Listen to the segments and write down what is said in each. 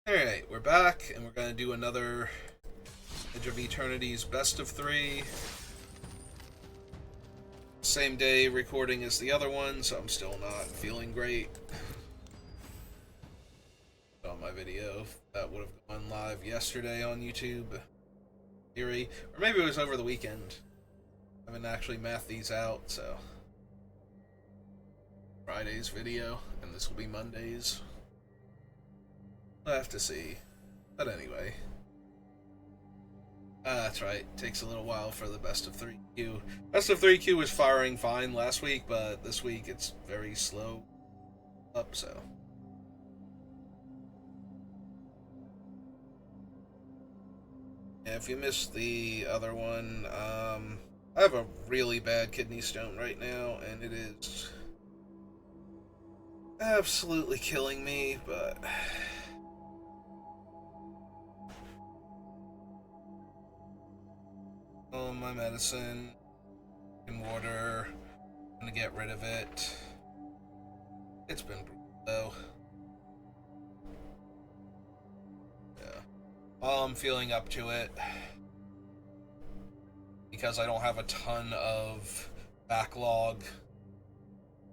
Alright, we're back, and we're going to do another Edge of Eternities best of 3. Same day recording as the other one, so I'm still not feeling great. On my video that would have gone live yesterday on YouTube, theory, or maybe it was over the weekend. I haven't actually mathed these out, so Friday's video, and this will be Monday's. I'll have to see. But anyway. That's right. Takes a little while for the best of 3 queue. Best of 3 queue was firing fine last week, but this week it's very slow up, so. Yeah, if you missed the other one, I have a really bad kidney stone right now, and it is absolutely killing me, but my medicine and water, I'm gonna get rid of it. It's been brutal, though. Yeah. While I'm feeling up to it, because I don't have a ton of backlog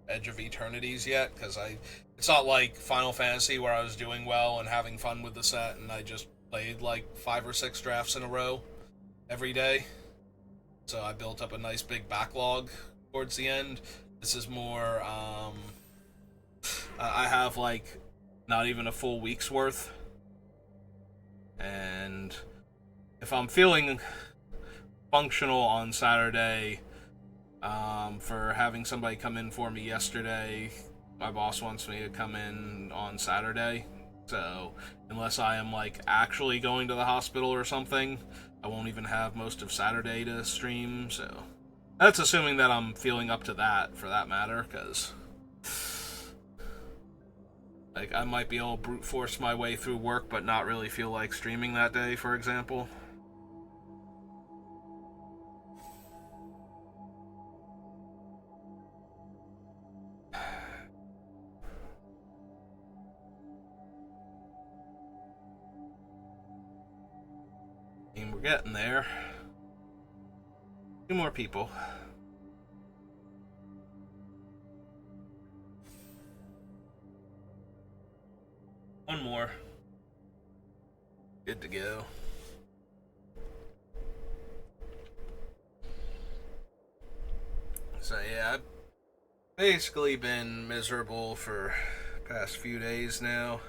Edge of Eternities yet, because it's not like Final Fantasy where I was doing well and having fun with the set, and I just played like 5 or 6 drafts in a row every day. So I built up a nice big backlog towards the end. This is more, I have like not even a full week's worth. And if I'm feeling functional on Saturday, for having somebody come in for me yesterday, my boss wants me to come in on Saturday. So unless I am like actually going to the hospital or something, I won't even have most of Saturday to stream. So that's assuming that I'm feeling up to that, for that matter, because like I might be able to brute force my way through work but not really feel like streaming that day, for example. I mean, we're getting there. 2 more people. One more. Good to go. So yeah, I've basically been miserable for the past few days now.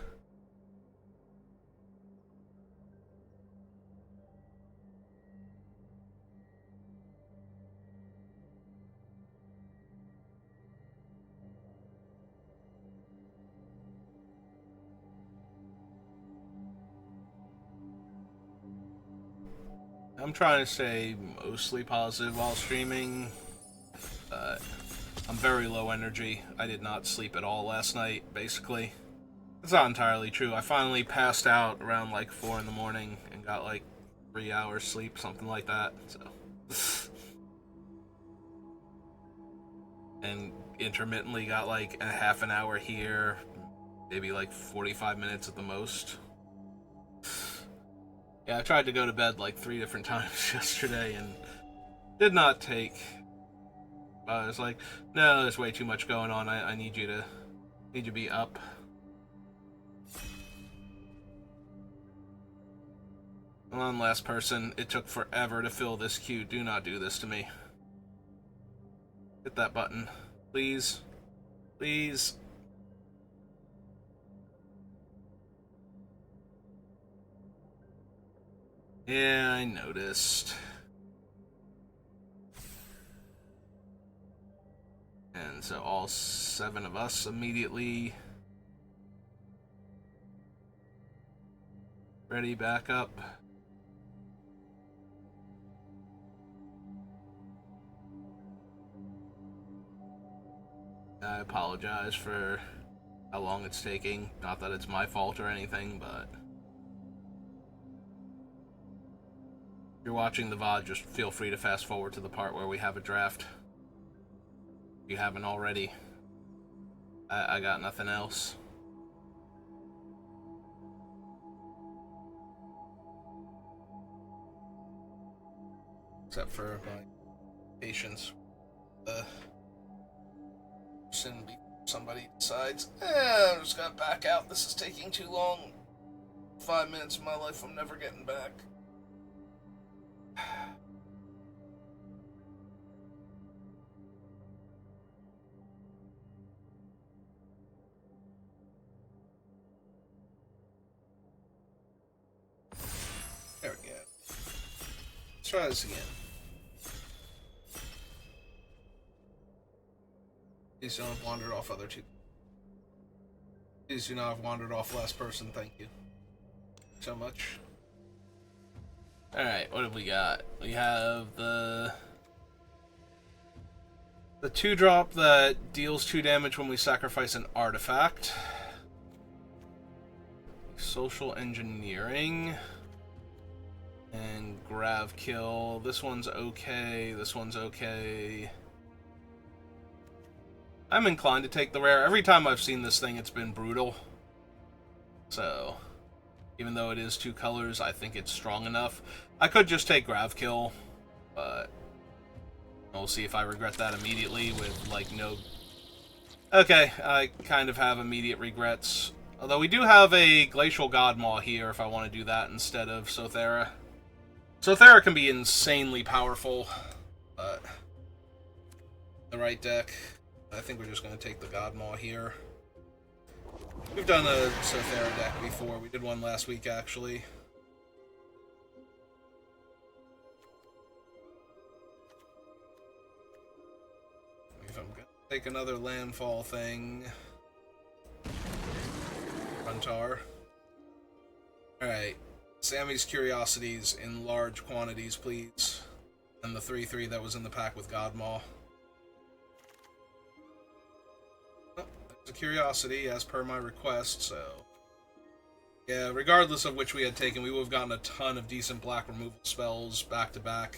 I'm trying to stay mostly positive while streaming, but I'm very low energy. I did not sleep at all last night, basically. It's not entirely true. I finally passed out around like 4 in the morning and got like 3 hours sleep, something like that. So, and intermittently got like a half an hour here, maybe like 45 minutes at the most. Yeah, I tried to go to bed like 3 different times yesterday and did not take. I was like, no, there's way too much going on. I need you to be up. One last person. It took forever to fill this queue. Do not do this to me. Hit that button, please, please. Yeah, I noticed. And so all 7 of us immediately ready back up. I apologize for how long it's taking. Not that it's my fault or anything, but if you're watching the VOD, just feel free to fast forward to the part where we have a draft. If you haven't already. I got nothing else. except for my patience. Somebody decides, I'm just gonna back out. This is taking too long. 5 minutes of my life I'm never getting back. There we go. Let's try this again. Please don't have wandered off other two. Please do not have wandered off last person, thank you so much. Alright, what have we got? We have the 2-drop that deals 2 damage when we sacrifice an artifact. Social engineering. And grav kill. This one's okay, this one's okay. I'm inclined to take the rare. Every time I've seen this thing, it's been brutal. So, even though it is 2 colors, I think it's strong enough. I could just take grav kill, but we'll see if I regret that immediately with, like, no... Okay, I kind of have immediate regrets. Although we do have a Glacial Godmaw here if I want to do that instead of Sothera. Sothera can be insanely powerful, but the right deck, I think we're just going to take the Godmaw here. We've done a Sothera deck before. We did one last week, actually. If I'm going to take another landfall thing. Runtar. Alright. Sammy's Curiosities in large quantities, please. And the 3/3 that was in the pack with Godmaw. Oh, there's a Curiosity, as per my request, so... Yeah, regardless of which we had taken, we would have gotten a ton of decent black removal spells back-to-back.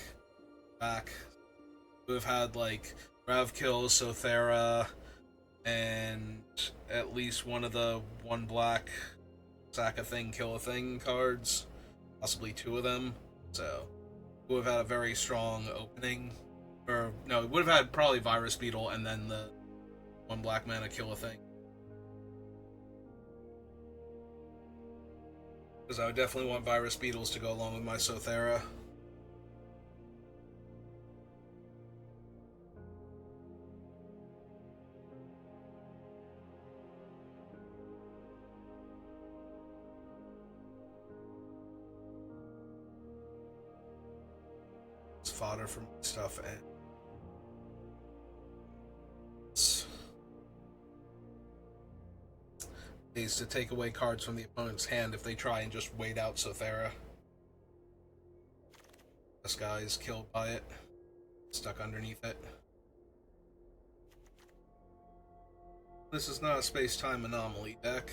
We would have had, like, Grav Kill, Sothera, and at least one of the 1 black sack a thing, kill a thing cards. Possibly 2 of them. So, we would have had a very strong opening. Or, no, we would have had probably Virus Beetle and then the 1 black mana kill a thing. Because I would definitely want Virus Beetles to go along with my Sothera. It's fodder for stuff and is to take away cards from the opponent's hand if they try and just wait out Sothera. This guy is killed by it. Stuck underneath it. This is not a space-time anomaly deck.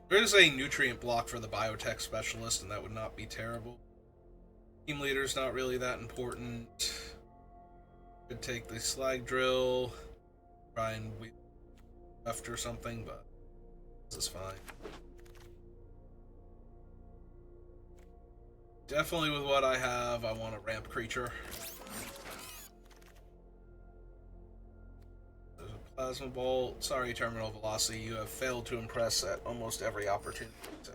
There is a nutrient block for the biotech specialist, and that would not be terrible. Team leader's not really that important. Could take the slag drill, try and weave left or something, but this is fine. Definitely with what I have, I want a ramp creature. There's a plasma bolt. Sorry, Terminal Velocity, you have failed to impress at almost every opportunity, so.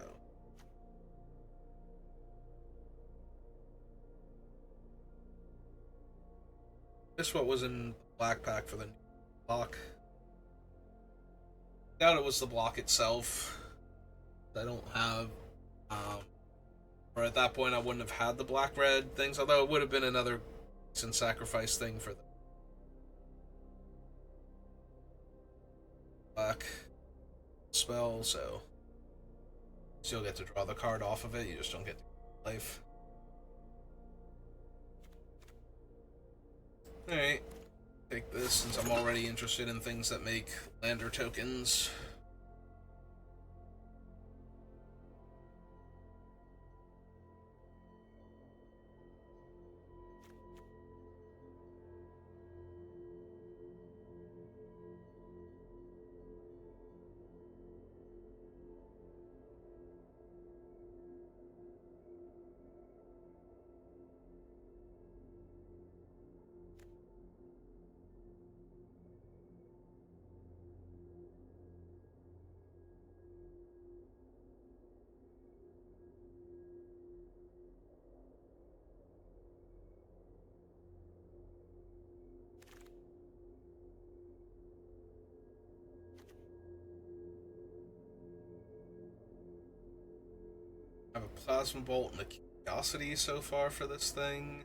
This what was in the black pack for the block. I doubt it was the block itself. I don't have, or at that point I wouldn't have had the black-red things, although it would have been another decent sacrifice thing for the black spell, so you still get to draw the card off of it, you just don't get to life. Alright, take this since I'm already interested in things that make lander tokens. I have a plasma bolt and a curiosity so far for this thing.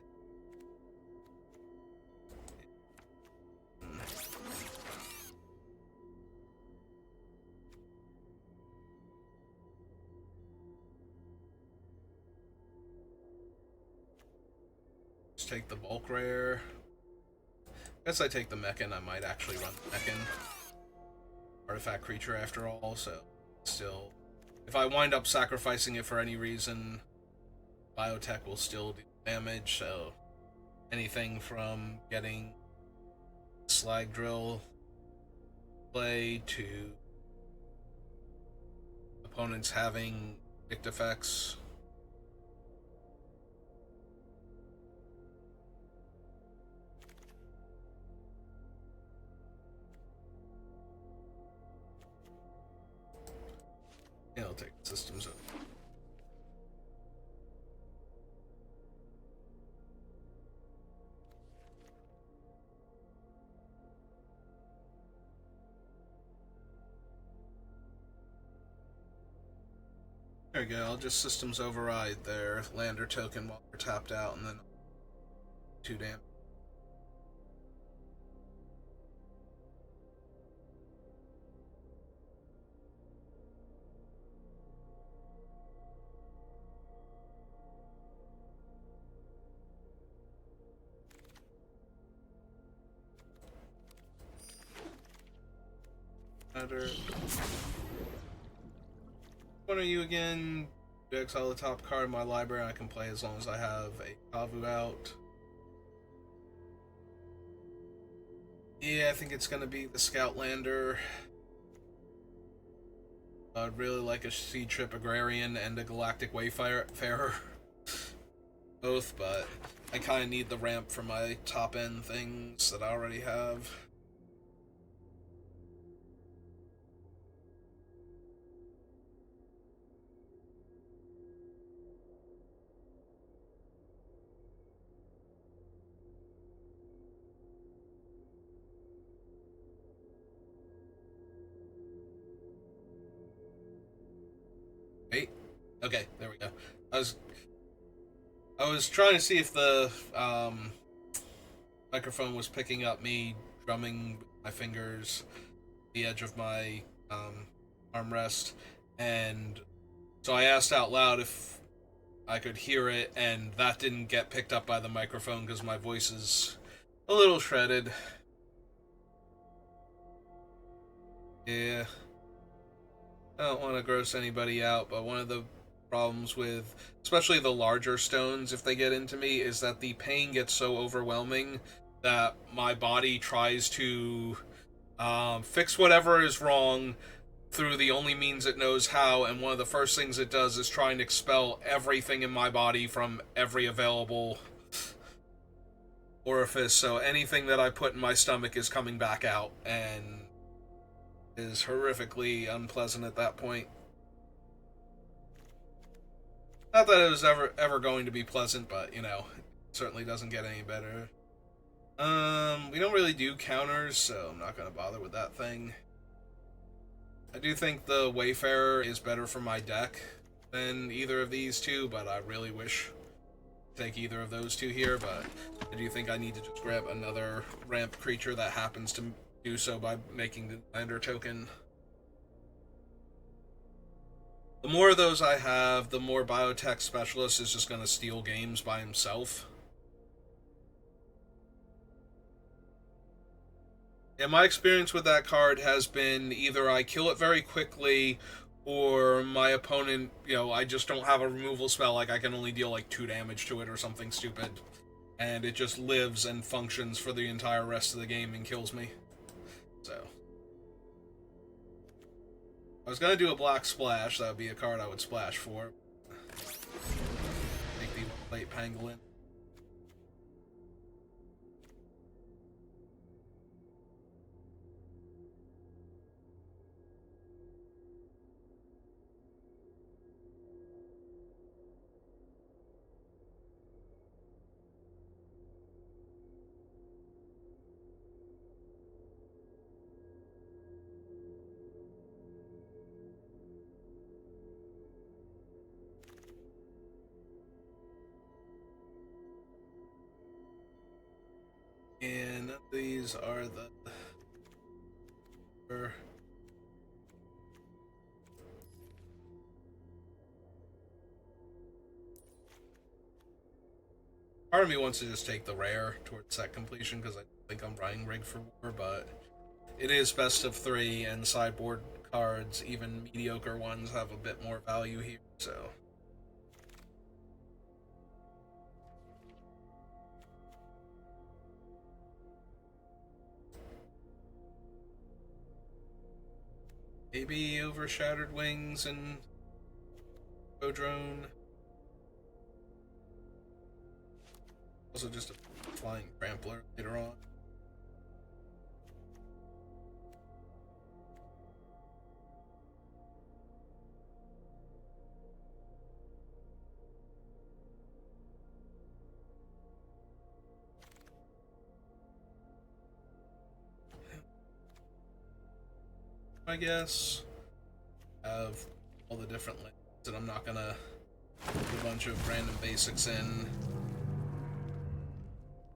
Just take the bulk rare. I guess I take the Mechan. I might actually run the Mechan. Artifact creature after all, so still, if I wind up sacrificing it for any reason, biotech will still do damage, so anything from getting slag drill play to opponents having picked effects. Yeah, I'll take systems up. There we go, I'll just systems override their lander token while they're tapped out, and then 2 damage. What are you again? Exile the top card of my library. I can play as long as I have a Kavu out. Yeah, I think it's gonna be the Scout Lander. I'd really like a Sea Trip Agrarian and a Galactic Wayfarer. Both, but I kind of need the ramp for my top end things that I already have. Wait. Okay, there we go. I was trying to see if the microphone was picking up me drumming with my fingers, the edge of my armrest, and so I asked out loud if I could hear it, and that didn't get picked up by the microphone because my voice is a little shredded. Yeah. I don't want to gross anybody out, but one of the problems with, especially the larger stones, if they get into me, is that the pain gets so overwhelming that my body tries to fix whatever is wrong through the only means it knows how, and one of the first things it does is try and expel everything in my body from every available orifice, so anything that I put in my stomach is coming back out, and is horrifically unpleasant at that point. Not that it was ever going to be pleasant, but you know, it certainly doesn't get any better. We don't really do counters, so I'm not gonna bother with that thing. I do think the Wayfarer is better for my deck than either of these two, but I really wish to take either of those two here, but I do think I need to just grab another ramp creature that happens to do so by making the lander token. The more of those I have, the more biotech specialist is just going to steal games by himself. And my experience with that card has been either I kill it very quickly, or my opponent, you know, I just don't have a removal spell, like I can only deal like 2 damage to it or something stupid. And it just lives and functions for the entire rest of the game and kills me. So I was gonna do a black splash, that would be a card I would splash for. Take the late pangolin. These are the... Part of me wants to just take the rare towards set completion because I think I'm running rig for war, but it is best of 3 and sideboard cards, even mediocre ones, have a bit more value here, so... Maybe over Shattered Wings and Drone. Also just a flying trampler later on. I guess have all the different lands, and I'm not gonna put a bunch of random basics in.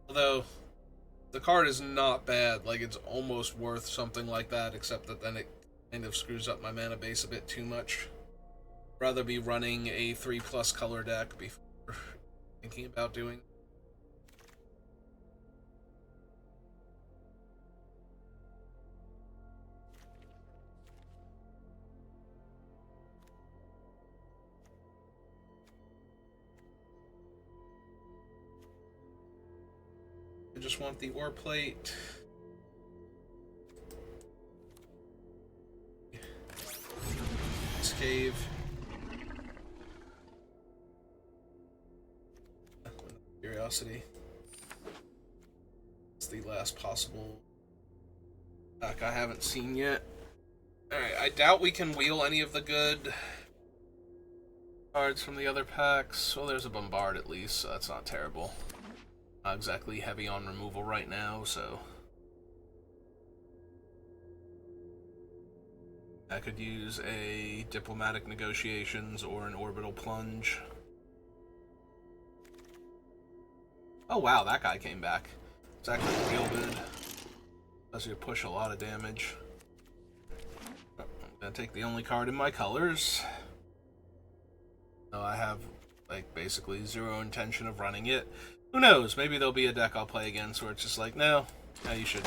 Although the card is not bad, like it's almost worth something like that, except that then it kind of screws up my mana base a bit too much. Rather be running a 3+ color deck before thinking about doing. I just want the ore plate. This cave. Curiosity. It's the last possible pack I haven't seen yet. Alright, I doubt we can wheel any of the good cards from the other packs. Well, there's a Bombard at least, so that's not terrible. Not exactly heavy on removal right now, so... I could use a Diplomatic Negotiations or an Orbital Plunge. Oh wow, that guy came back. It's actually real good. Allows you to push a lot of damage. I'm gonna take the only card in my colors. So I have, like, basically zero intention of running it. Who knows? Maybe there'll be a deck I'll play against where it's just like, no, you should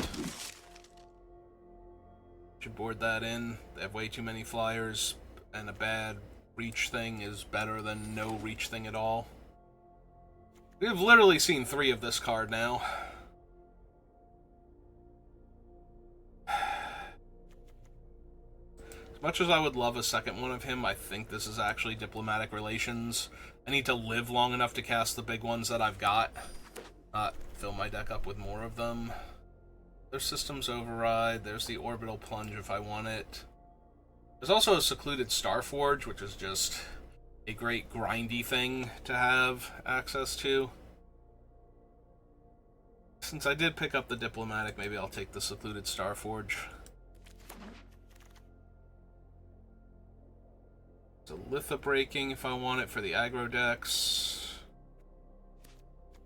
board that in. They have way too many flyers, and a bad reach thing is better than no reach thing at all. We've literally seen 3 of this card now. As much as I would love a second one of him, I think this is actually Diplomatic Relations. I need to live long enough to cast the big ones that I've got. Not fill my deck up with more of them. There's Systems Override. There's the Orbital Plunge if I want it. There's also a Secluded Starforge, which is just a great grindy thing to have access to. Since I did pick up the Diplomatic, maybe I'll take the Secluded Starforge. It's a Litha Breaking if I want it for the aggro decks.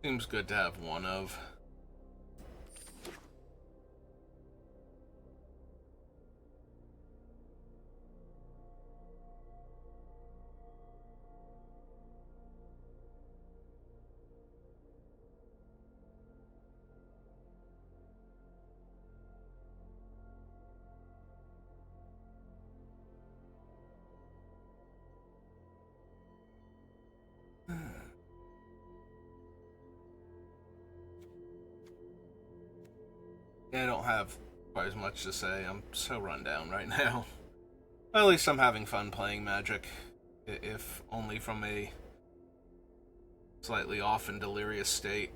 Seems good to have one of. I don't have quite as much to say. I'm so run down right now. At least I'm having fun playing Magic, if only from a slightly off and delirious state.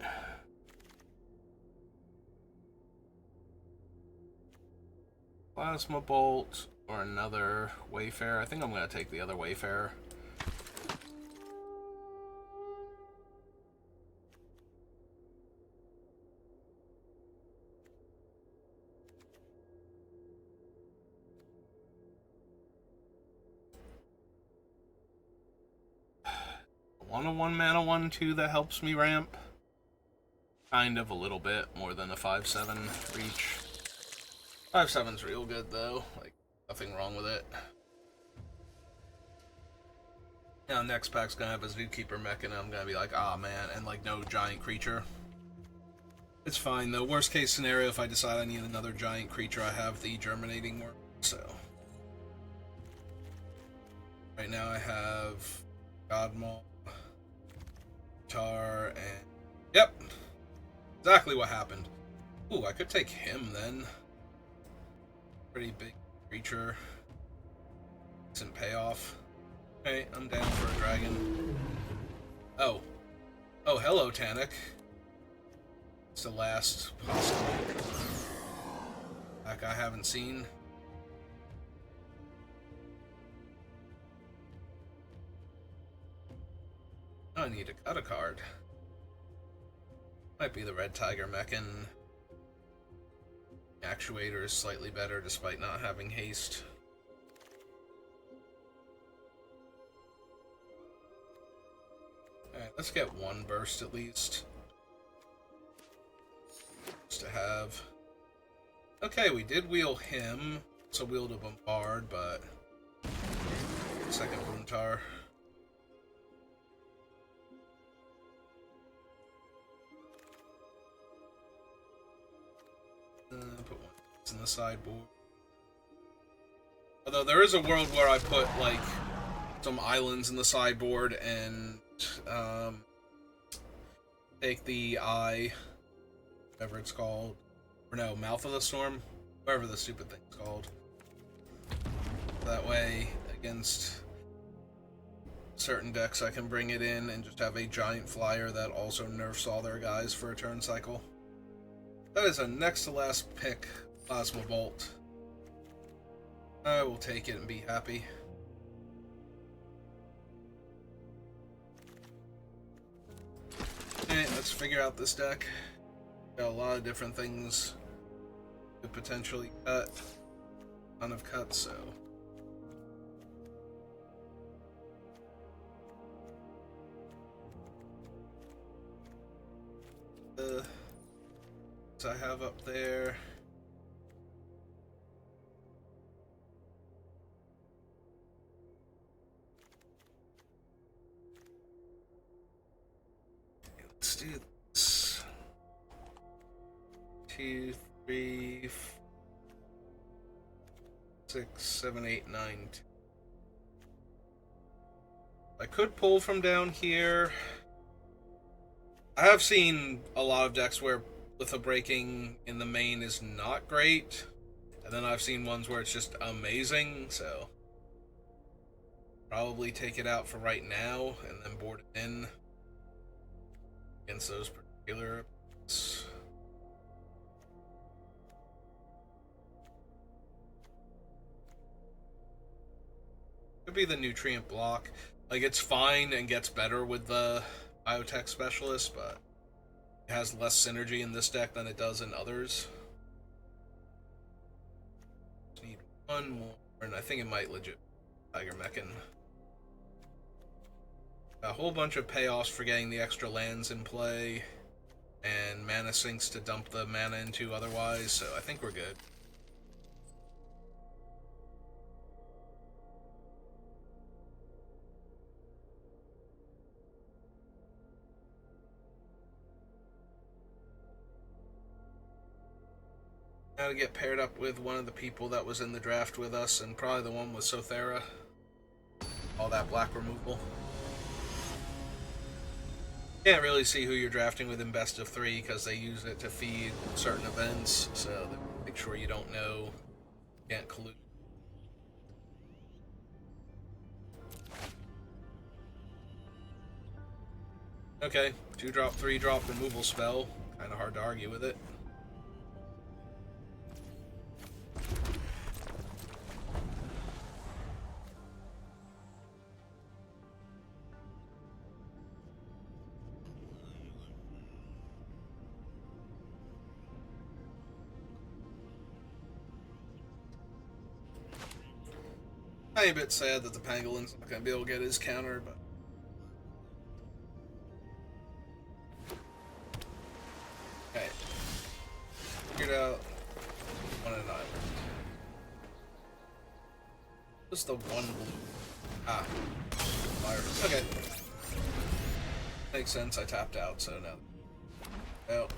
Plasma Bolt or another Wayfarer. I think I'm going to take the other Wayfarer. Want a 1 mana 1/2 that helps me ramp? Kind of a little bit more than a 5/7 reach. 5/7's real good though. Like, nothing wrong with it. Now next pack's gonna have a Zookeeper mech and I'm gonna be like, ah man, and like no giant creature. It's fine though. Worst case scenario, if I decide I need another giant creature, I have the Germinating Worm, so. Right now I have Godmaw, Tar, and... Yep! Exactly what happened. Ooh, I could take him then. Pretty big creature. Decent payoff. Okay, I'm down for a dragon. Oh. Oh, hello, Tanic. It's the last possible pack I haven't seen. Oh, I need to cut a card. Might be the Red Tiger Mechan. Actuator is slightly better despite not having haste. Alright, let's get one burst at least. Just to have. Okay, we did wheel him. So wheeled a Bombard, but... Second Boomtar. Put one in the sideboard. Although there is a world where I put, like, some islands in the sideboard and take the eye, whatever it's called, or no, Mouth of the Storm, whatever the stupid thing's called. That way, against certain decks, I can bring it in and just have a giant flyer that also nerfs all their guys for a turn cycle. That is a next to last pick, Plasma Bolt. I will take it and be happy. Alright, let's figure out this deck. Got a lot of different things to potentially cut. A ton of cuts, so. I have up there. Let's do this. 2, 3, 6, 7, 8, 9. I could pull from down here. I have seen a lot of decks where Litho Breaking in the main is not great, and then I've seen ones where it's just amazing, so probably take it out for right now and then board it in against those particular opponents. Could be the Nutrient Block. Like, it's fine and gets better with the Biotech Specialist, but it has less synergy in this deck than it does in others. Just need one more, and I think it might legit Tiger Mechan. A whole bunch of payoffs for getting the extra lands in play, and mana sinks to dump the mana into otherwise, so I think we're good. Now to get paired up with one of the people that was in the draft with us, and probably the one with Sothera. All that black removal. Can't really see who you're drafting with in best of 3 because they use it to feed certain events, so make sure you don't know, can't collude. Okay, 2-drop, 3-drop removal spell. Kinda hard to argue with it. I'm a bit sad that the Pangolin's not going to be able to get his counter, but... What's the one blue? Ah. Fire. Okay. Makes sense, I tapped out, so now. Oh.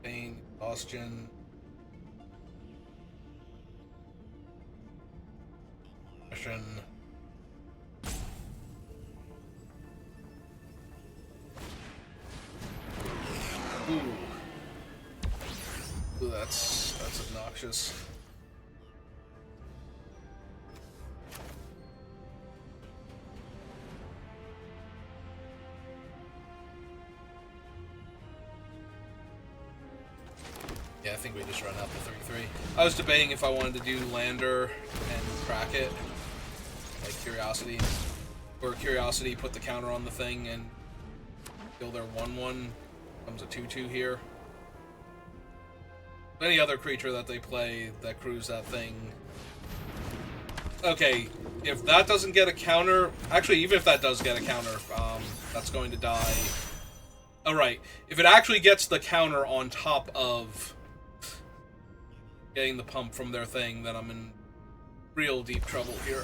Pain, exhaustion. Depression. Ooh. Ooh, that's obnoxious. Yeah, I think we just run out the 3-3. I was debating if I wanted to do Lander and crack it. Like Curiosity. Or Curiosity, put the counter on the thing and kill their 1-1. Comes a 2-2 here. Any other creature that they play that crews that thing. Okay, if that doesn't get a counter... Actually, even if that does get a counter, that's going to die. Alright, if it actually gets the counter on top of getting the pump from their thing, then I'm in real deep trouble here.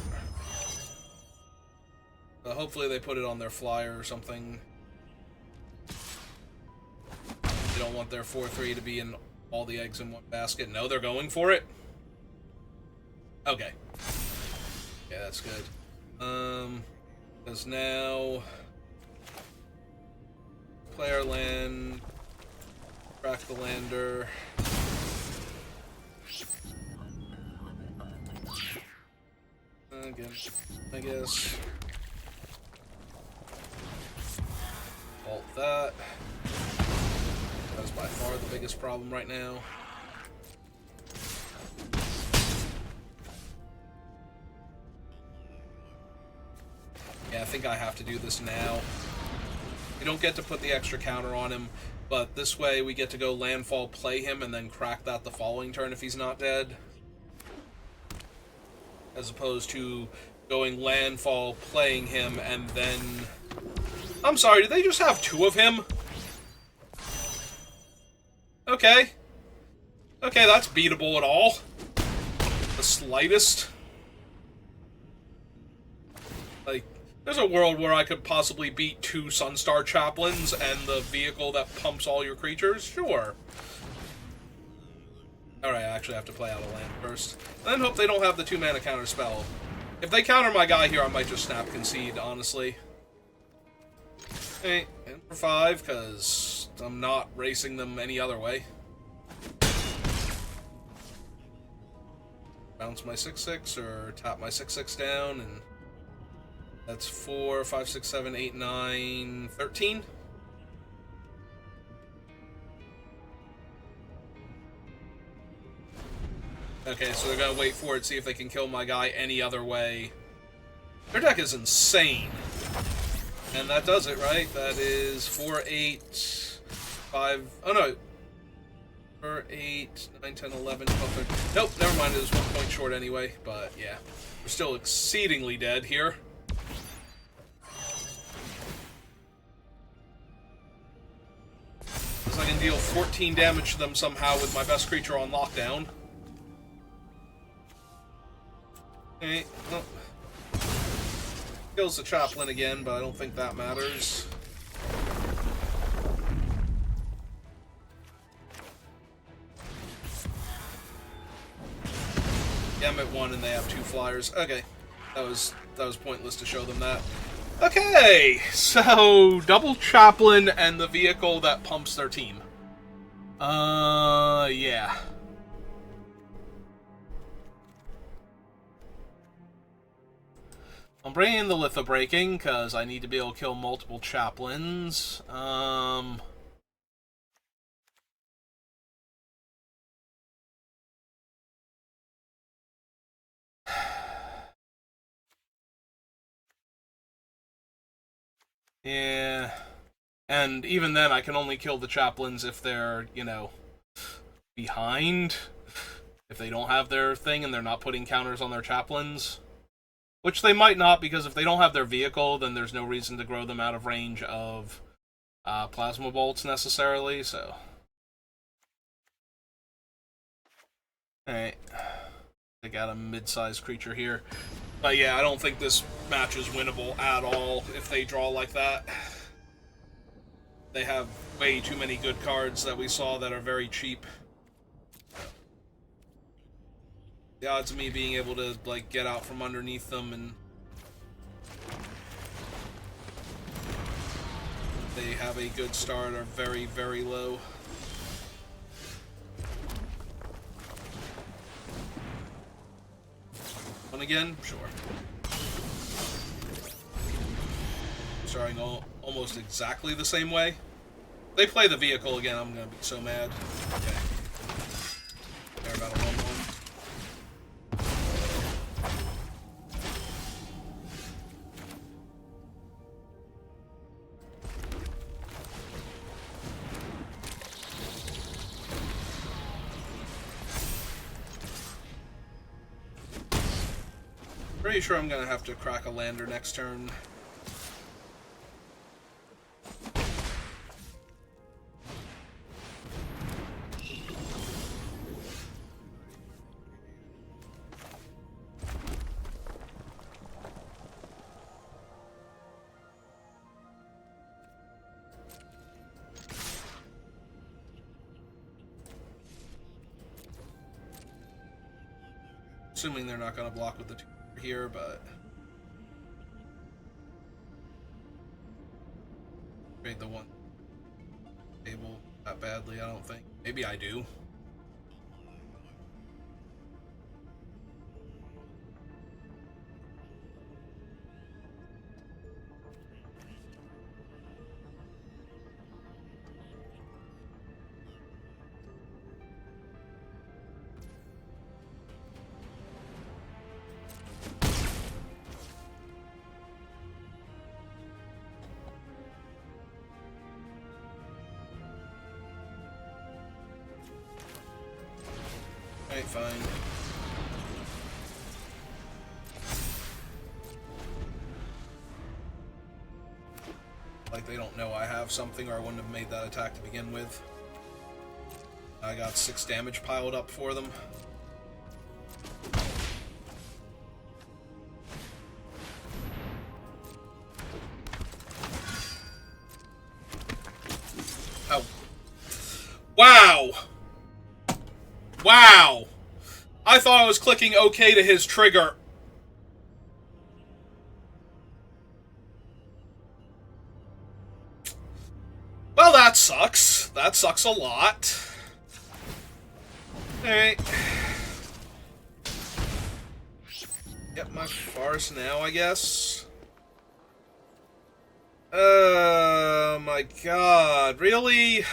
Hopefully they put it on their flyer or something. They don't want their 4-3 to be in all the eggs in one basket. No, they're going for it? Okay. Yeah, that's good. Because now... Player land... Crack the lander... Again, I guess. Alt that. That's by far the biggest problem right now. Yeah, I think I have to do this now. We don't get to put the extra counter on him, but this way we get to go landfall, play him, and then crack that the following turn if he's not dead. As opposed to going landfall, playing him, and then... I'm sorry, did they just have 2 of him? Okay. Okay, that's beatable at all. The slightest. Like, there's a world where I could possibly beat 2 Sunstar Chaplains and the vehicle that pumps all your creatures? Sure. Alright, I actually have to play out a land first. And then hope they don't have the 2-mana counter spell. If they counter my guy here, I might just snap concede, honestly. Okay, and for 5, because I'm not racing them any other way. Bounce my 6-6, or tap my 6-6 down, and... That's 4, 5, 6, 7, 8, 9, 13. Okay, so they're gonna wait for it, see if they can kill my guy any other way. Their deck is insane. And that does it, right? That is 4, 8, 5... Oh, no. 4, 8, 9, 10, 11, 12, 13... Nope, never mind. It was 1 point short anyway. But, yeah. We're still exceedingly dead here. Because I can deal 14 damage to them somehow with my best creature on lockdown. Okay, well... Kills the Chaplain again, but I don't think that matters. Yeah, I'm at 1 and they have 2 flyers. Okay. That was pointless to show them that. Okay, so double Chaplain and the vehicle that pumps their team. Yeah. I'm bringing in the Litho Breaking, because I need to be able to kill multiple Chaplains. Yeah. And even then, I can only kill the chaplains if they're, behind. If they don't have their thing and they're not putting counters on their chaplains. Which they might not, because if they don't have their vehicle, then there's no reason to grow them out of range of plasma bolts necessarily, so. Alright. They got a mid-sized creature here. But yeah, I don't think this match is winnable at all if they draw like that. They have way too many good cards that we saw that are very cheap. The odds of me being able to, like, get out from underneath them and they have a good start are very, very low. One again? Sure. Starting almost exactly the same way. If they play the vehicle again, I'm gonna be so mad. Okay. They're about a 1-1. Pretty sure I'm gonna have to crack a lander next turn. Assuming they're not gonna block with the 2 here, but trade the 1 table that badly, I don't think. Maybe I do. Alright, fine. Like they don't know I have something or I wouldn't have made that attack to begin with. I got 6 damage piled up for them. Oh. Wow! Wow! I thought I was clicking OK to his trigger. Well, that sucks. That sucks a lot. Alright. Get my farce now, I guess. Oh my god, really?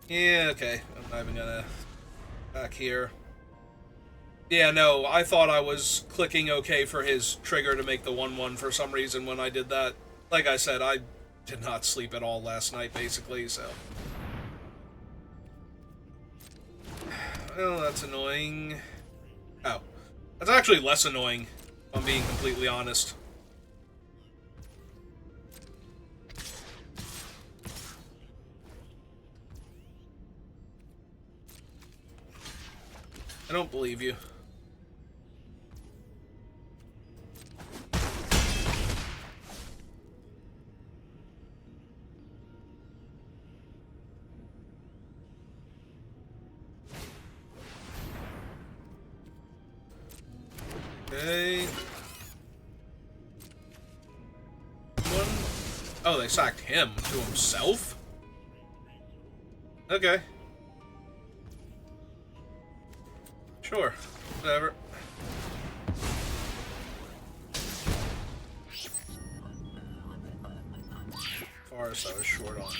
Yeah, okay. I'm not even gonna back here. Yeah, no, I thought I was clicking OK for his trigger to make the 1-1 for some reason when I did that. Like I said, I did not sleep at all last night, basically, so. Well, that's annoying. Oh. That's actually less annoying, if I'm being completely honest. I don't believe you. Okay. One. Oh, they sacked him to himself? Okay. Sure. Whatever. Forest I was short on.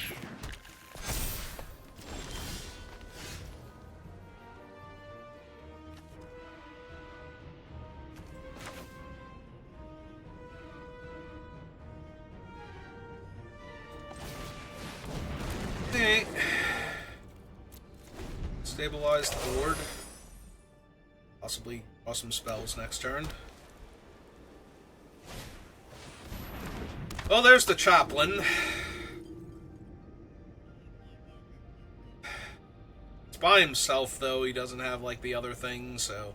Stabilize the board. Possibly draw some spells next turn. Oh, there's the chaplain. It's by himself, though. He doesn't have, like, the other things, so...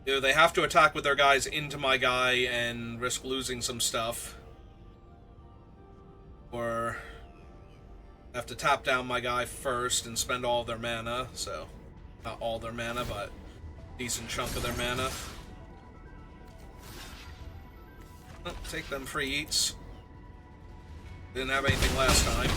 Either they have to attack with their guys into my guy and risk losing some stuff. Or... have to tap down my guy first and spend all their mana, so... Not all their mana, but... decent chunk of their mana. Oh, take them free eats. Didn't have anything last time.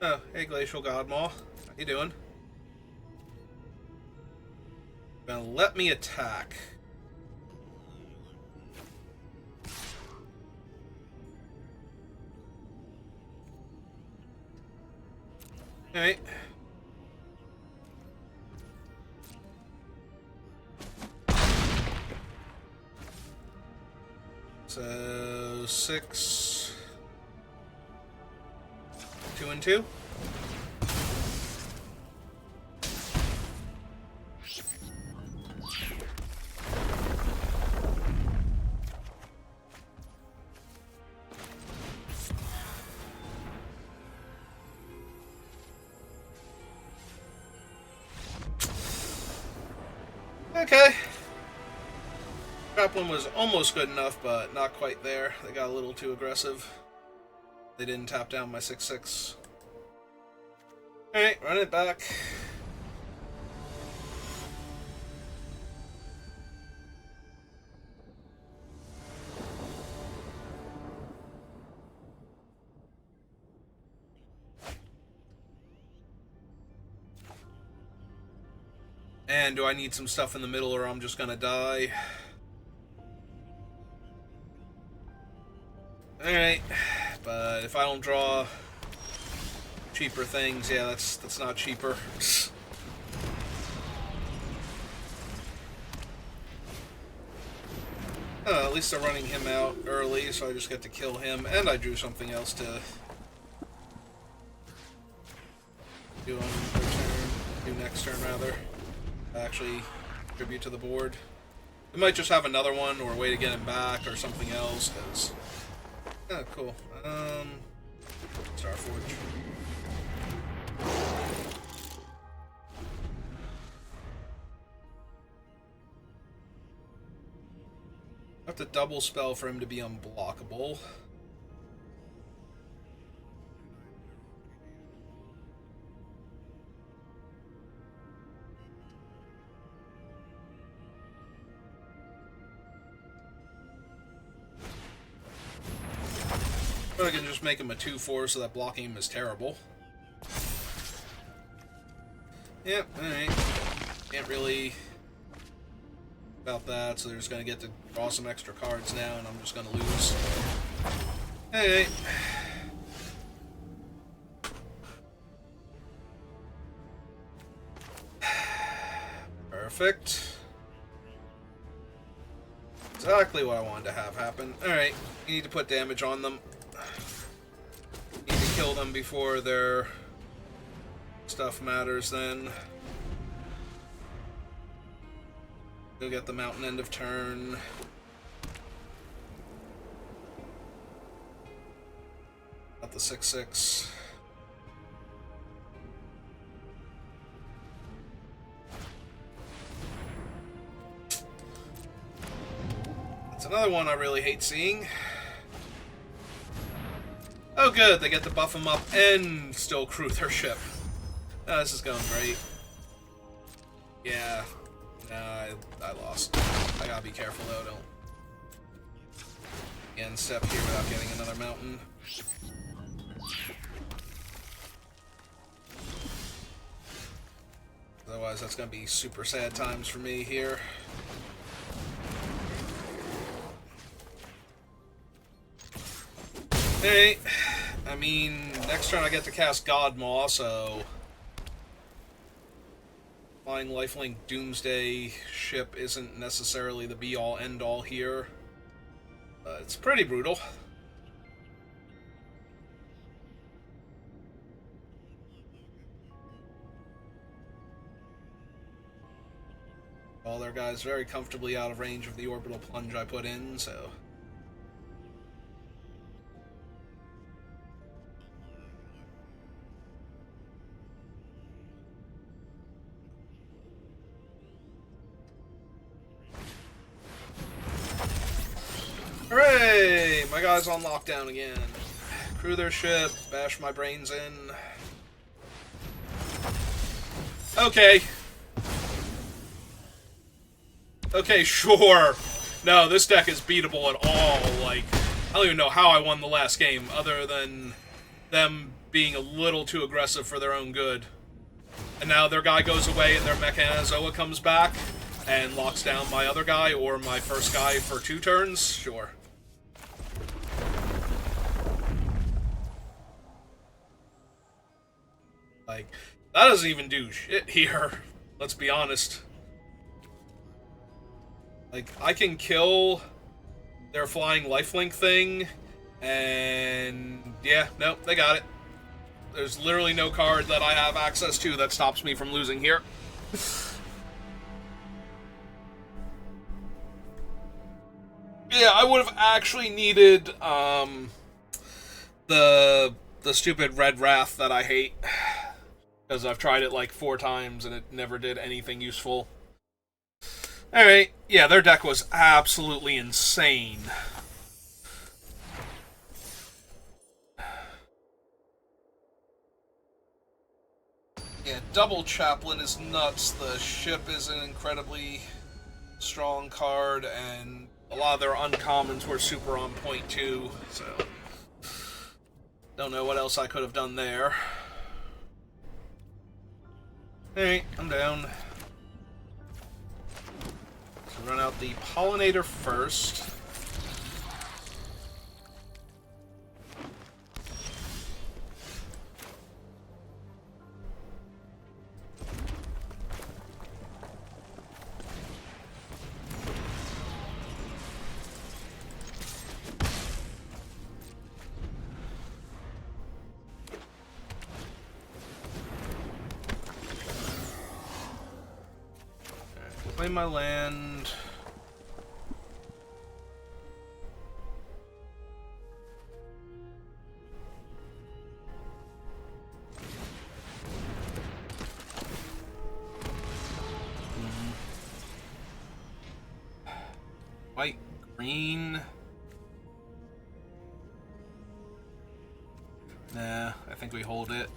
Oh, hey Glacial Godmaw. How you doing? Gonna let me attack. Alright. So 6, 2 and 2. Okay. Chaplain was almost good enough, but not quite there. They got a little too aggressive. They didn't tap down my 6/6. Alright, run it back. And do I need some stuff in the middle or I'm just gonna die? Alright, but if I don't draw cheaper things, yeah, that's not cheaper. At least they're running him out early, so I just get to kill him, and I drew something else to do on their turn, do next turn rather. Actually contribute to the board. We might just have another one or a way to get him back or something else, because... Oh, cool. Starforge. I have to double spell for him to be unblockable. But I can just make him a 2/4 so that blocking him is terrible. Yep, alright. Can't really... about that, so they're just gonna get to draw some extra cards now, and I'm just gonna lose. Alright. Perfect. Exactly what I wanted to have happen. Alright, you need to put damage on them. You need to kill them before their stuff matters then. Go get the mountain end of turn. Got the 6/6. That's another one I really hate seeing. Oh good, they get to buff them up and still crew their ship. Oh, this is going great. Yeah. Nah, I lost. I gotta be careful though, don't again step here without getting another mountain. Otherwise that's gonna be super sad times for me here. Hey, I mean, next turn I get to cast Godmaw, so... Flying lifelink Doomsday ship isn't necessarily the be-all, end-all here. It's pretty brutal. All their guys very comfortably out of range of the orbital plunge I put in, so... Hooray! My guy's on lockdown again. Crew their ship, bash my brains in. Okay. Okay, sure. No, this deck is beatable at all. Like, I don't even know how I won the last game, other than them being a little too aggressive for their own good. And now their guy goes away and their Mechanizoa comes back and locks down my other guy or my first guy for 2 turns? Sure. Like, that doesn't even do shit here. Let's be honest. Like, I can kill their flying lifelink thing, and yeah, nope, they got it. There's literally no card that I have access to that stops me from losing here. Yeah, I would have actually needed the stupid Red Wrath that I hate. Because I've tried it like 4 times and it never did anything useful. Alright, yeah, their deck was absolutely insane. Yeah, Double Chaplain is nuts. The ship is an incredibly strong card, and a lot of their uncommons were super on point too, so... Don't know what else I could have done there. Alright, I'm down. So run out the Pollinator first. Play my land. White, green. Nah, I think we hold it.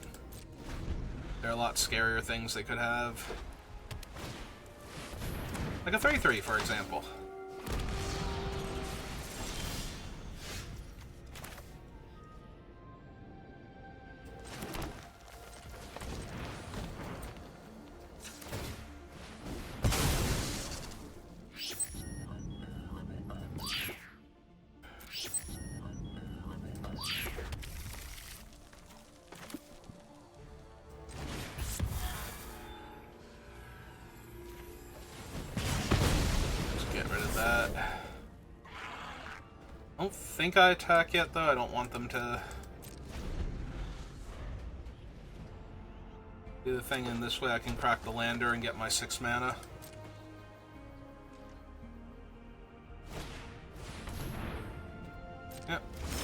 There are a lot scarier things they could have. Like a 3/3, for example. I don't think I attack yet, though. I don't want them to do the thing in this way. I can crack the lander and get my 6 mana. Yep.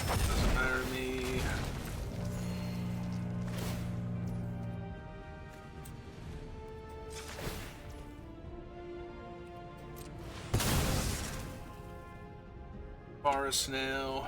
Doesn't matter to me. Forest now.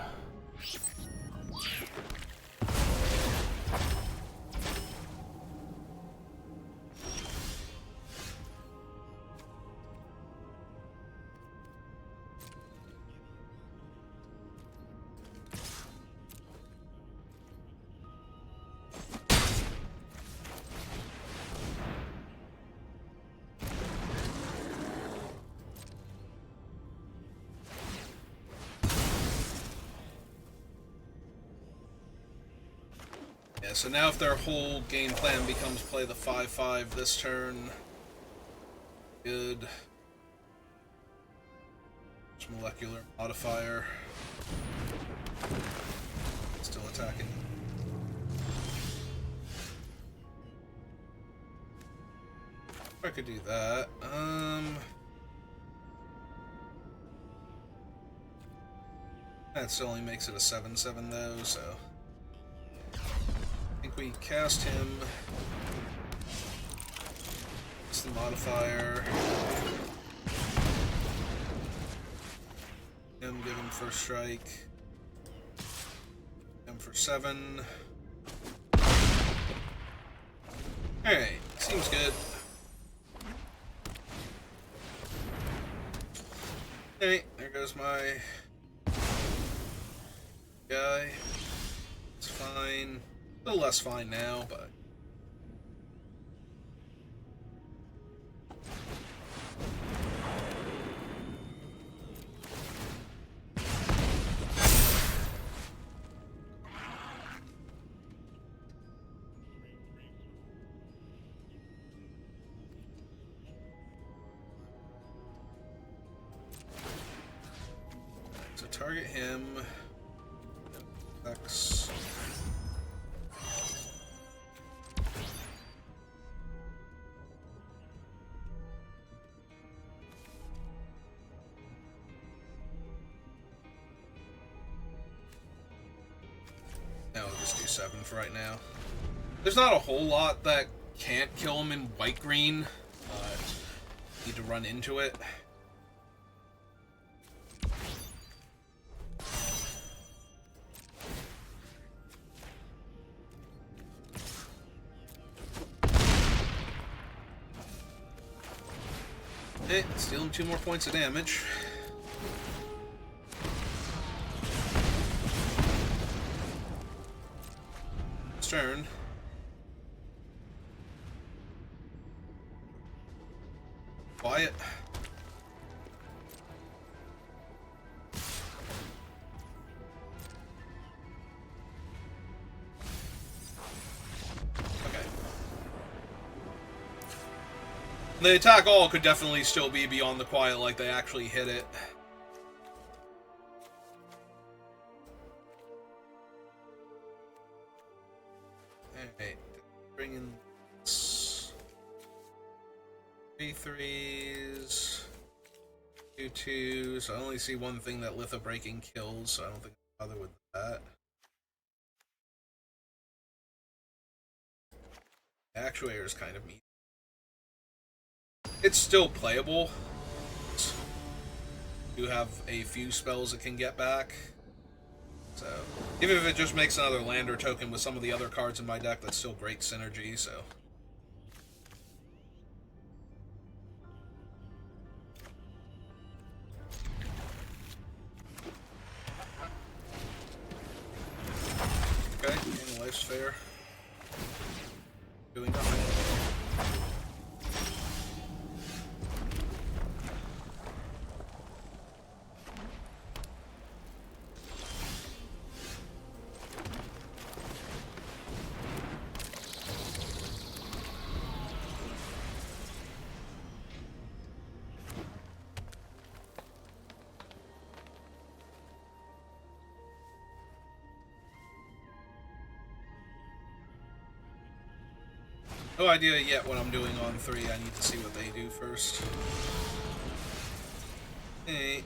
Yeah, so now if their whole game plan becomes play the 5/5 this turn, Good. Molecular modifier. Still attacking. I could do that. That still only makes it a 7/7 though, so I think we cast him. It's the modifier. Give him first strike. Him for 7. Alright, seems good. Alright, there goes my guy. It's fine. A little less fine now, but target him. X. Now we'll just do 7 for right now. There's not a whole lot that can't kill him in white-green. Need to run into it. Okay, steal him 2 more points of damage. Turn. Quiet. Okay. The attack all could definitely still be beyond the quiet, like they actually hit it. Alright, bring in 3 3s, 2 2s. I only see one thing that litho breaking kills, so I don't think I'll bother with that. The actuator is kind of mean. It's still playable. You have a few spells it can get back. So, even if it just makes another lander token with some of the other cards in my deck, that's still great synergy, so. Okay, and life's fair. Doing nothing. No idea yet what I'm doing on 3. I need to see what they do first. Hey.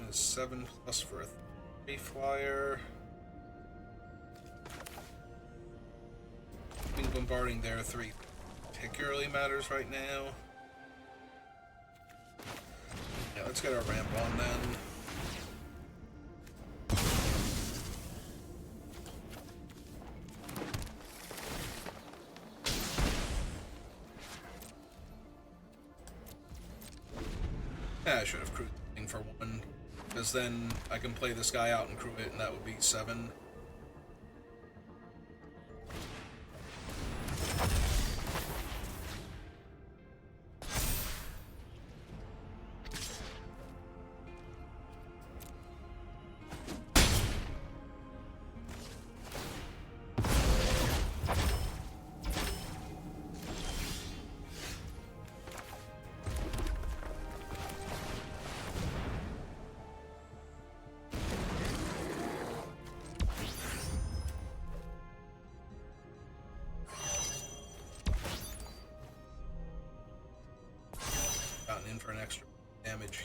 Is 7 plus for a 3 flyer. I think bombarding their 3 particularly matters right now. Yeah, let's get our ramp on then. Yeah, I should have crewed the thing for 1, because then I can play this guy out and crew it, and that would be 7. for an extra damage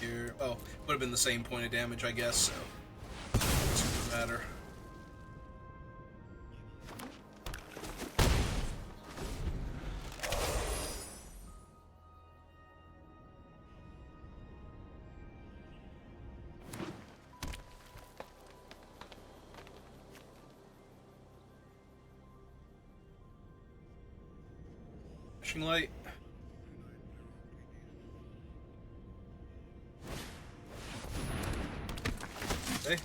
here. Oh, would have been the same point of damage, I guess, so it doesn't matter. Light. Okay.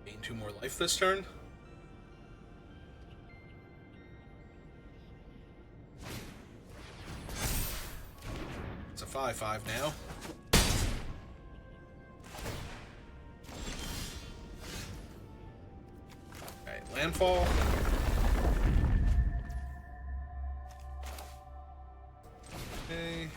Gain 2 more life this turn. It's a 5/5 now. Alright, landfall. Okay.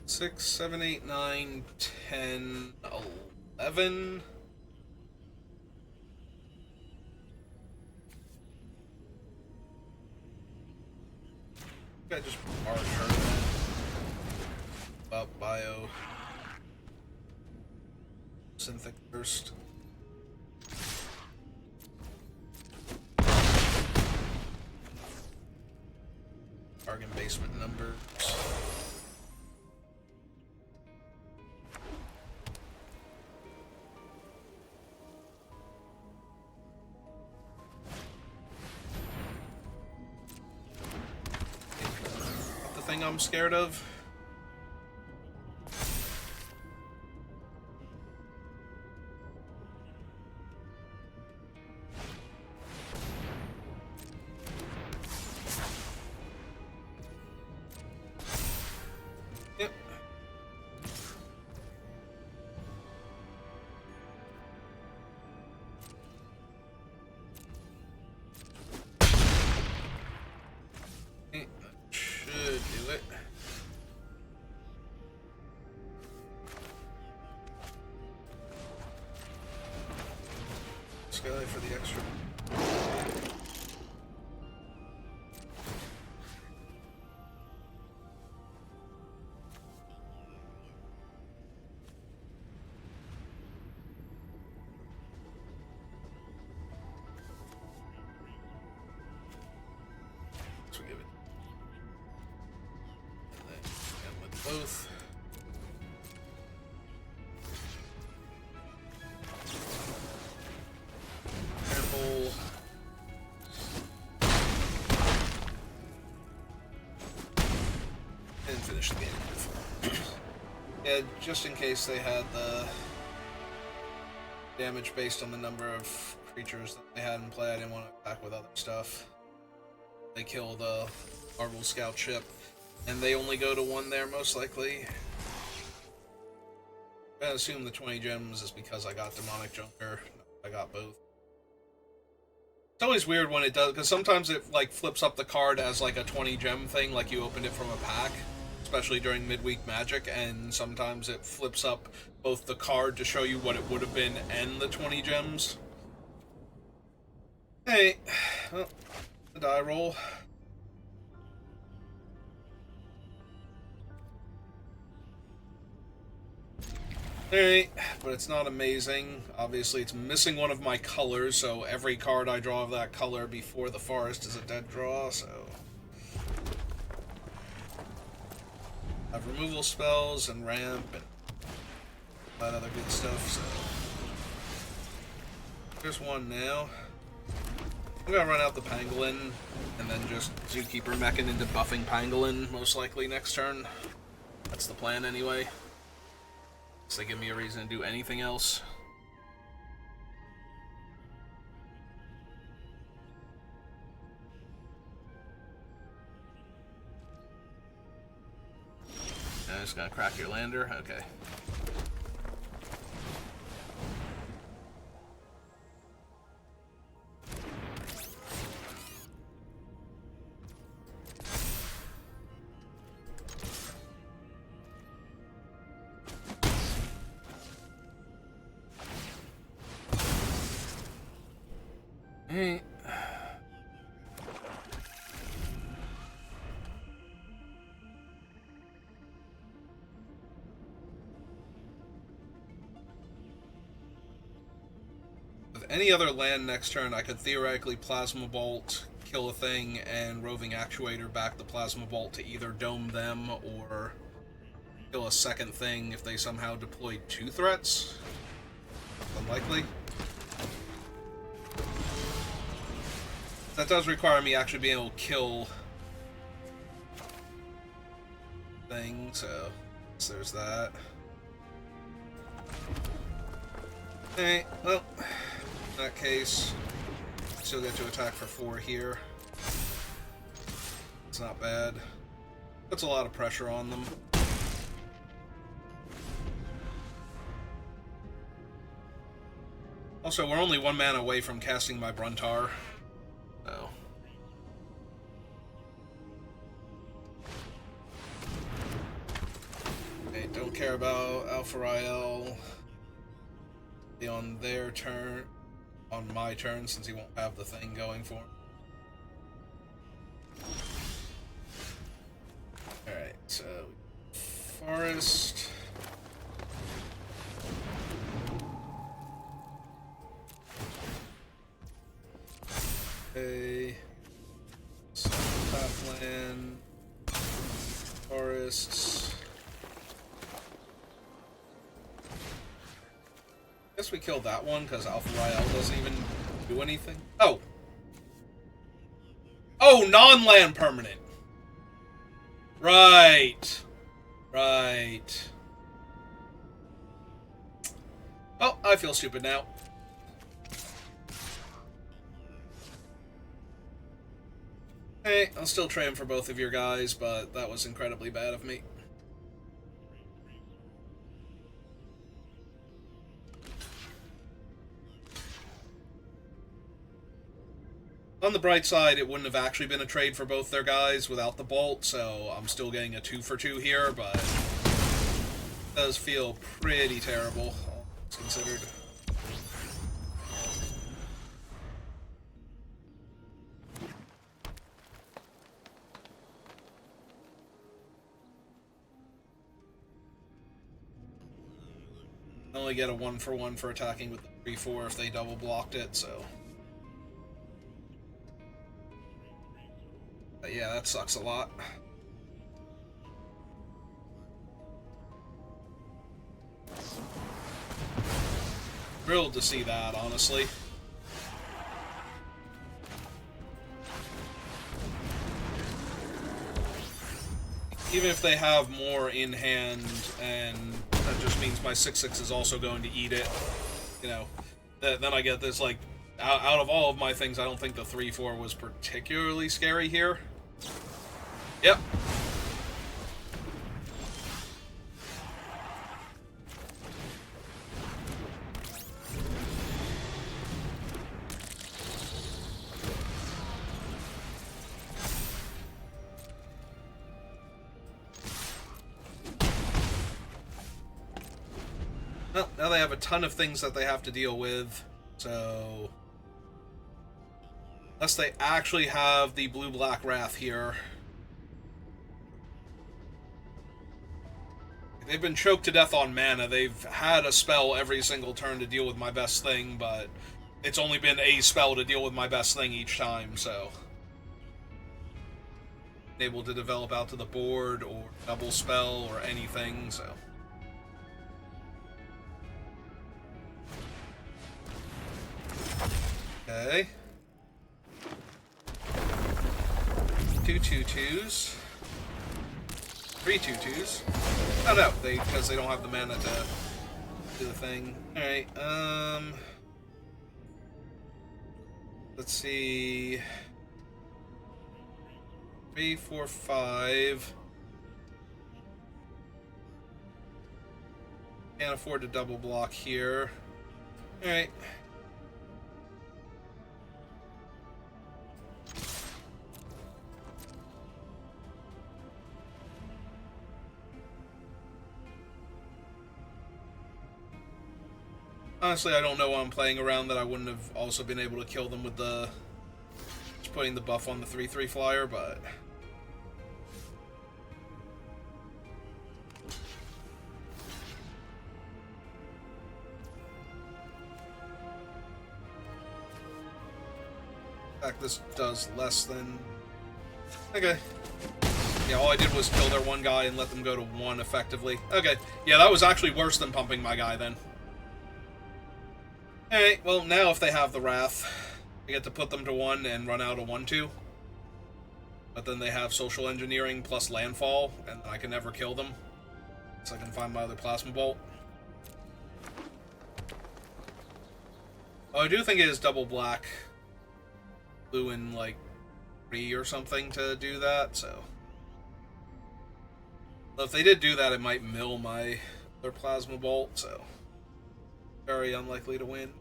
Six, 7, 8, 9, 10, 11. I just mark her then. Up bio. Synthetic first. Bargain basement numbers. Not the thing I'm scared of. Yep. Okay, that should do it. Skylight for the extra. So give it. And then again with both. Careful. And finish the game. Yeah, just in case they had the damage based on the number of creatures that they had in play, I didn't want to attack with other stuff. They kill the Marvel Scout ship, and they only go to 1 there, most likely. I assume the 20 gems is because I got Demonic Junker. I got both. It's always weird when it does, because sometimes it like flips up the card as like a 20 gem thing, like you opened it from a pack, especially during midweek Magic, and sometimes it flips up both the card to show you what it would have been and the 20 gems. Hey, well, the die roll. Alright, but it's not amazing. Obviously, it's missing one of my colors, so every card I draw of that color before the forest is a dead draw, so... I have removal spells and ramp and that other good stuff, so... There's one now. I'm gonna run out the Pangolin, and then just Zookeeper meching into buffing Pangolin, most likely next turn. That's the plan anyway. So they give me a reason to do anything else. I'm just gonna crack your lander, okay. Alright. With any other land next turn, I could theoretically Plasma Bolt, kill a thing, and Roving Actuator back the Plasma Bolt to either dome them or kill a second thing if they somehow deployed 2 threats. Unlikely. That does require me actually being able to kill things, so there's that. Alright, well, in that case, still get to attack for 4 here. It's not bad. Puts a lot of pressure on them. Also, we're only 1 mana away from casting my Bruntar. So. Okay, don't care about Alpha Rael. Be on their turn, on my turn, since he won't have the thing going for him. Alright, so Forest. Okay. Topland. Forests. Guess we killed that one because Alpha Rael doesn't even do anything. Oh! Oh, non-land permanent! Right. Right. Oh, I feel stupid now. Hey, I'll still train for both of your guys, but that was incredibly bad of me. On the bright side, it wouldn't have actually been a trade for both their guys without the bolt, so I'm still getting a 2 for 2 here, but it does feel pretty terrible, all considered. I only get a 1 for 1 for attacking with the 3/4 if they double blocked it, so. But yeah, that sucks a lot. Thrilled to see that, honestly. Even if they have more in hand, and that just means my 6/6 is also going to eat it, you know, then I get this, like, out of all of my things, I don't think the 3/4 was particularly scary here. Yep. Well, now they have a ton of things that they have to deal with, so unless they actually have the blue-black Wrath here. They've been choked to death on mana. They've had a spell every single turn to deal with my best thing, but it's only been a spell to deal with my best thing each time, so. Able to develop out to the board, or double spell, or anything, so. Okay. 2 2/2s. 3 2/2s. Oh no, because they don't have the mana to do the thing. Alright, let's see. 3, 4, 5. Can't afford to double block here. Alright. Honestly, I don't know why I'm playing around that I wouldn't have also been able to kill them with the... just putting the buff on the 3/3 flyer, but... in fact, this does less than... okay. Yeah, all I did was kill their one guy and let them go to 1 effectively. Okay. Yeah, that was actually worse than pumping my guy then. Alright, well, now if they have the Wrath, I get to put them to 1 and run out a 1/2. But then they have Social Engineering plus Landfall, and I can never kill them. So I can find my other Plasma Bolt. Oh, I do think it is double black, blue, and, like, 3 or something to do that, so... well, if they did do that, it might mill my other Plasma Bolt, so... very unlikely to win.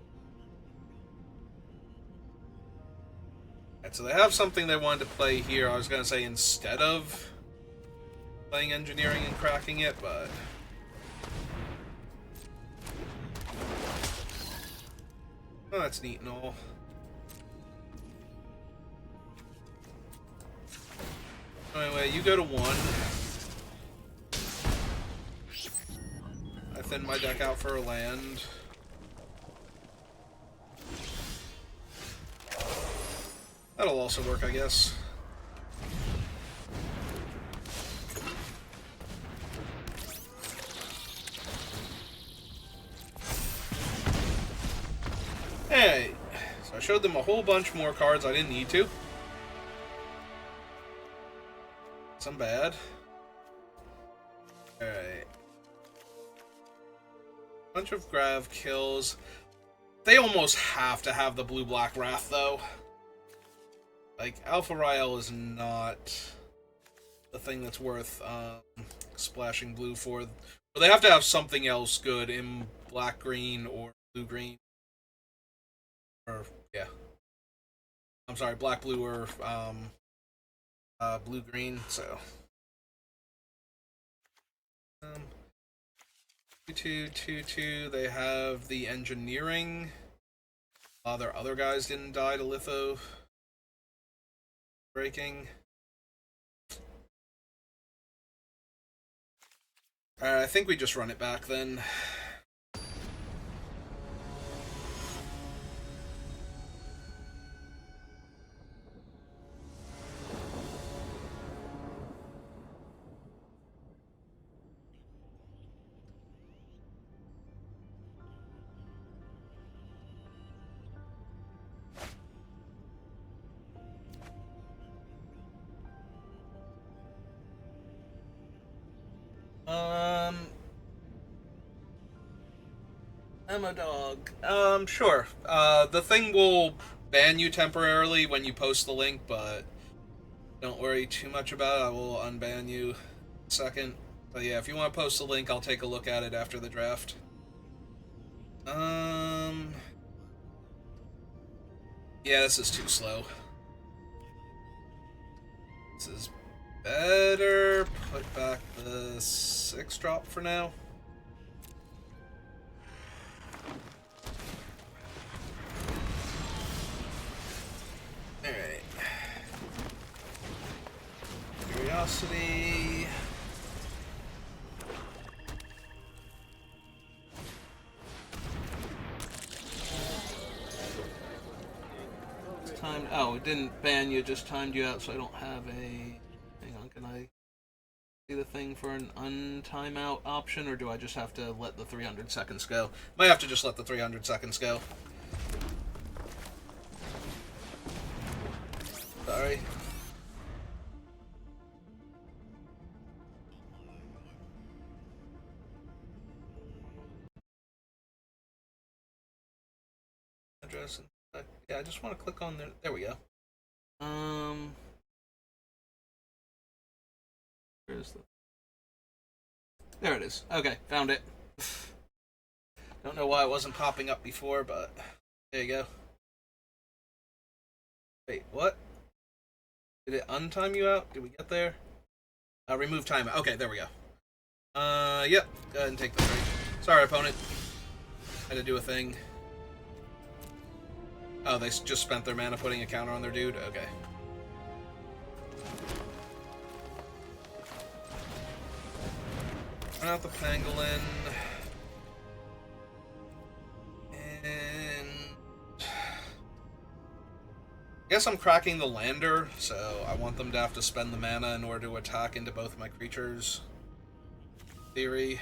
Right, so they have something they wanted to play here. I was going to say instead of playing Engineering and cracking it, but... oh, that's neat and all. Anyway, you go to 1. I thin my deck out for a land. That'll also work, I guess. Hey! So I showed them a whole bunch more cards I didn't need to. Some bad. Alright. Bunch of Grav kills. They almost have to have the blue-black Wrath, though. Like, Alpha Rael is not the thing that's worth splashing blue for. But they have to have something else good in black-green or blue-green. Or, yeah. I'm sorry, black-blue or blue-green, so... 2/2/2/2, they have the Engineering. Their other guys didn't die to Litho breaking. Alright, I think we just run it back then. Ammo dog. Sure. The thing will ban you temporarily when you post the link, but don't worry too much about it. I will unban you in a second. But yeah, if you want to post the link, I'll take a look at it after the draft. Yeah, this is too slow. This is better. Put back the 6-drop for now. Alright. Curiosity. It's timed. Oh, it didn't ban you, just timed you out, so I don't have a... hang on, can I see the thing for an untimeout option, or do I just have to let the 300 seconds go? Might have to just let the 300 seconds go. Sorry. Address. Yeah, I just want to click on there. There we go. Where's the... there it is. Okay, found it. Don't know why it wasn't popping up before, but there you go. Wait, what? Did it untime you out? Did we get there? Remove timeout. Okay, there we go. Yep. Go ahead and take the break. Sorry, opponent. Had to do a thing. Oh, they just spent their mana putting a counter on their dude? Okay. Run out the Pangolin. And... I guess I'm cracking the Lander, so I want them to have to spend the mana in order to attack into both my creatures. Theory.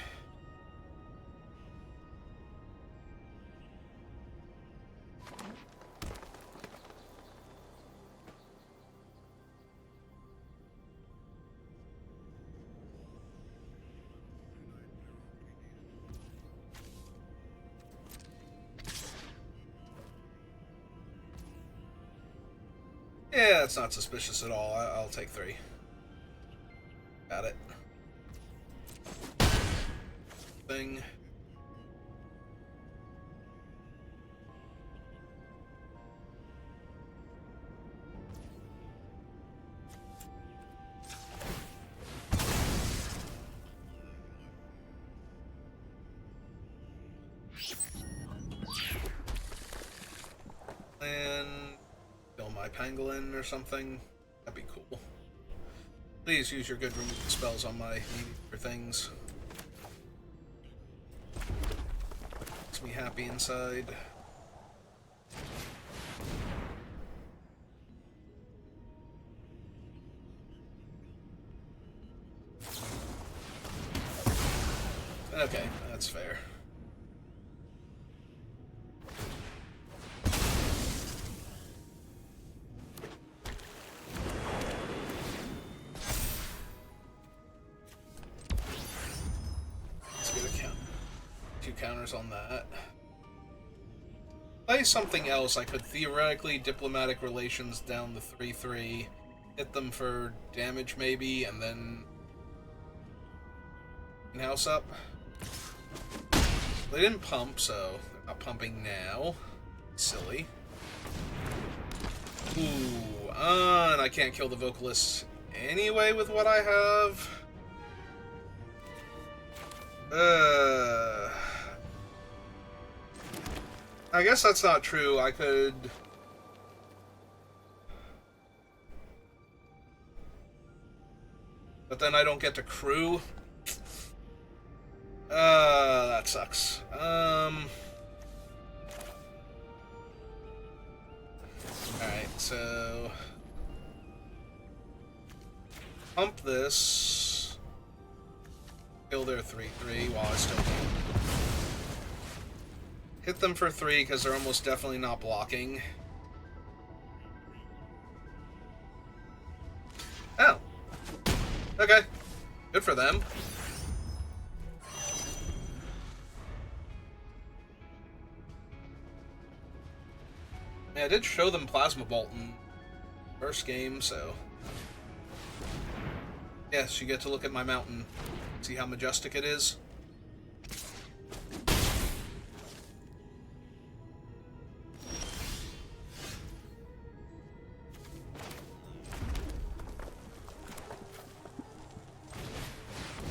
Yeah, it's not suspicious at all. I'll take 3. Got it. Thing. And kill my Pangolin or something. That'd be cool. Please use your good removal spells on my mediocre things. Makes me happy inside. Okay, that's fair. Let's get a count. 2 counters on that. Play something else. I could theoretically diplomatic relations down the 3/3, hit them for damage maybe, and then in-house up. They didn't pump, so they're not pumping now. Silly. Ooh, and I can't kill the vocalist anyway with what I have. I guess that's not true. I could... But then I don't get to crew. That sucks. Alright, so... Pump this. Kill their 3/3 while I still can. Hit them for 3 because they're almost definitely not blocking. Oh. Okay. Good for them. Yeah, I did show them Plasma Bolt in first game, so... Yes, you get to look at my mountain. See how majestic it is?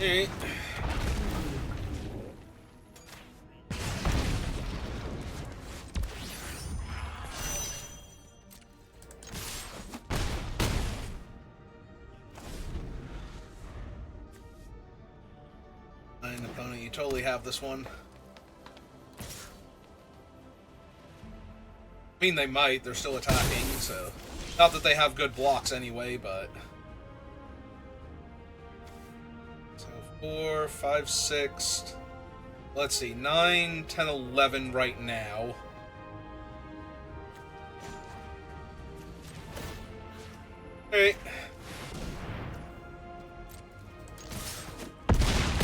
Alright. Fine, opponent, you totally have this one. I mean, they might. They're still attacking, so... Not that they have good blocks anyway, but... 4, 5, 6... Let's see, 9, 10, 11 right now. Alright.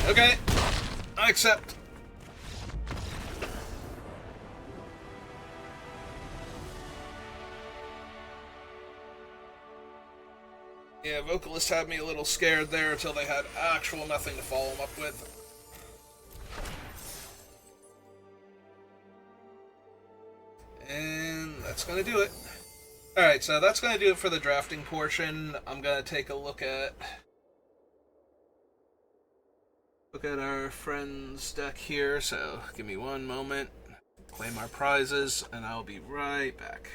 Okay. I accept. Yeah, Vocalist had me a little scared there until they had actual nothing to follow him up with. And that's gonna do it. Alright, so that's gonna do it for the drafting portion. I'm gonna take a look at our friend's deck here, so give me one moment. claim our prizes, and I'll be right back.